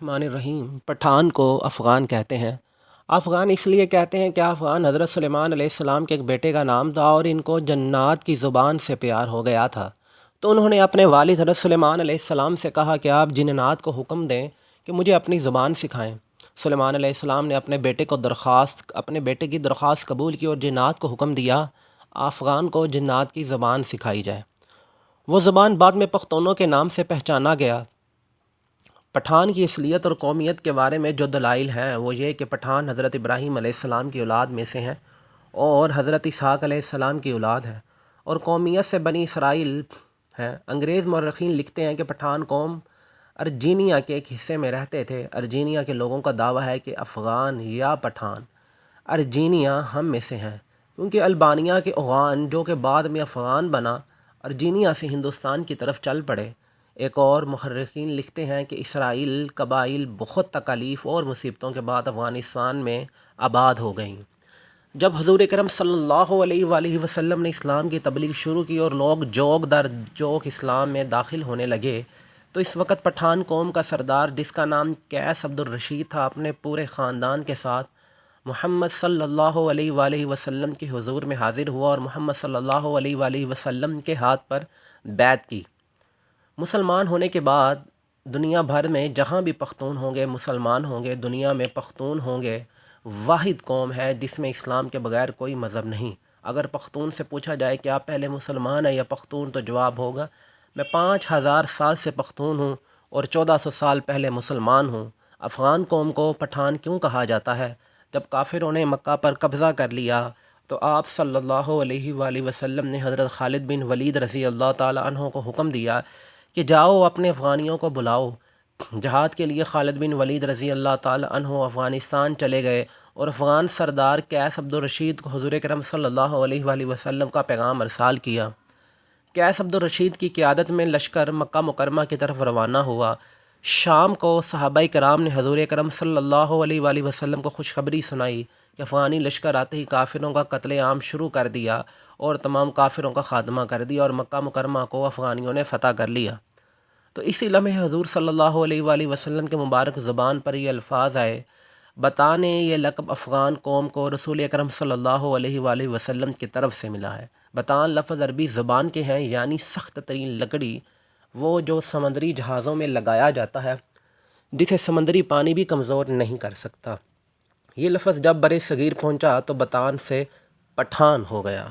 الرحمن الرحیم۔ پٹھان کو افغان کہتے ہیں۔ افغان اس لیے کہتے ہیں کہ افغان حضرت سلیمان علیہ السلام کے ایک بیٹے کا نام تھا اور ان کو جنات کی زبان سے پیار ہو گیا تھا، تو انہوں نے اپنے والد حضرت سلیمان علیہ السلام سے کہا کہ آپ جنات کو حکم دیں کہ مجھے اپنی زبان سکھائیں۔ سلیمان علیہ السلام نے اپنے بیٹے کی درخواست قبول کی اور جنات کو حکم دیا افغان کو جنات کی زبان سکھائی جائے۔ وہ زبان بعد میں پختونوں کے نام سے پہچانا گیا۔ پٹھان کی اصلیت اور قومیت کے بارے میں جو دلائل ہیں وہ یہ کہ پٹھان حضرت ابراہیم علیہ السلام کی اولاد میں سے ہیں اور حضرت اسحاق علیہ السلام کی اولاد ہیں، اور قومیت سے بنی اسرائیل ہیں۔ انگریز مورخین لکھتے ہیں کہ پٹھان قوم ارجینیا کے ایک حصے میں رہتے تھے۔ ارجینیا کے لوگوں کا دعویٰ ہے کہ افغان یا پٹھان ارجینیا ہم میں سے ہیں، کیونکہ البانیہ کے اوغان جو کہ بعد میں افغان بنا ارجینیا سے ہندوستان کی طرف چل پڑے۔ ایک اور مورخین لکھتے ہیں کہ اسرائیل قبائل بہت تکالیف اور مصیبتوں کے بعد افغانستان میں آباد ہو گئیں۔ جب حضور اکرم صلی اللہ علیہ وآلہ وسلم نے اسلام کی تبلیغ شروع کی اور لوگ جوک در جوک اسلام میں داخل ہونے لگے، تو اس وقت پٹھان قوم کا سردار جس کا نام قیس عبد الرشید تھا اپنے پورے خاندان کے ساتھ محمد صلی اللہ علیہ وآلہ وسلم کے حضور میں حاضر ہوا اور محمد صلی اللہ علیہ وآلہ وسلم کے ہاتھ پر بیعت کی۔ مسلمان ہونے کے بعد دنیا بھر میں جہاں بھی پختون ہوں گے، مسلمان ہوں گے، دنیا میں پختون ہوں گے، واحد قوم ہے جس میں اسلام کے بغیر کوئی مذہب نہیں۔ اگر پختون سے پوچھا جائے کہ آپ پہلے مسلمان ہیں یا پختون، تو جواب ہوگا میں 5000 سال سے پختون ہوں اور 1400 سال پہلے مسلمان ہوں۔ افغان قوم کو پٹھان کیوں کہا جاتا ہے؟ جب کافروں نے مکہ پر قبضہ کر لیا تو آپ صلی اللہ علیہ وآلہ وسلم نے حضرت خالد بن ولید رضی اللہ تعالیٰ عنہ کو حکم دیا کہ جاؤ اپنے افغانیوں کو بلاؤ۔ جہاد کے لیے خالد بن ولید رضی اللہ تعالیٰ عنہ افغانستان چلے گئے اور افغان سردار قیس عبد الرشید کو حضور اکرم صلی اللہ علیہ وآلہ وسلم کا پیغام ارسال کیا۔ قیس عبد الرشید کی قیادت میں لشکر مکہ مکرمہ کی طرف روانہ ہوا۔ شام کو صحابہ کرام نے حضور اکرم صلی اللہ علیہ وآلہ وسلم کو خوشخبری سنائی کہ افغانی لشکر آتے ہی کافروں کا قتل عام شروع کر دیا اور تمام کافروں کا خاتمہ کر دیا اور مکہ مکرمہ کو افغانیوں نے فتح کر لیا۔ تو اسی لمحے حضور صلی اللہ علیہ وآلہ وسلم کے مبارک زبان پر یہ الفاظ آئے، بتانے یہ لقب افغان قوم کو رسول اکرم صلی اللہ علیہ وآلہ وسلم کی طرف سے ملا ہے۔ بتان لفظ عربی زبان کے ہیں، یعنی سخت ترین لکڑی، وہ جو سمندری جہازوں میں لگایا جاتا ہے، جسے سمندری پانی بھی کمزور نہیں کر سکتا۔ یہ لفظ جب برِ صغیر پہنچا تو بتان سے پٹھان ہو گیا۔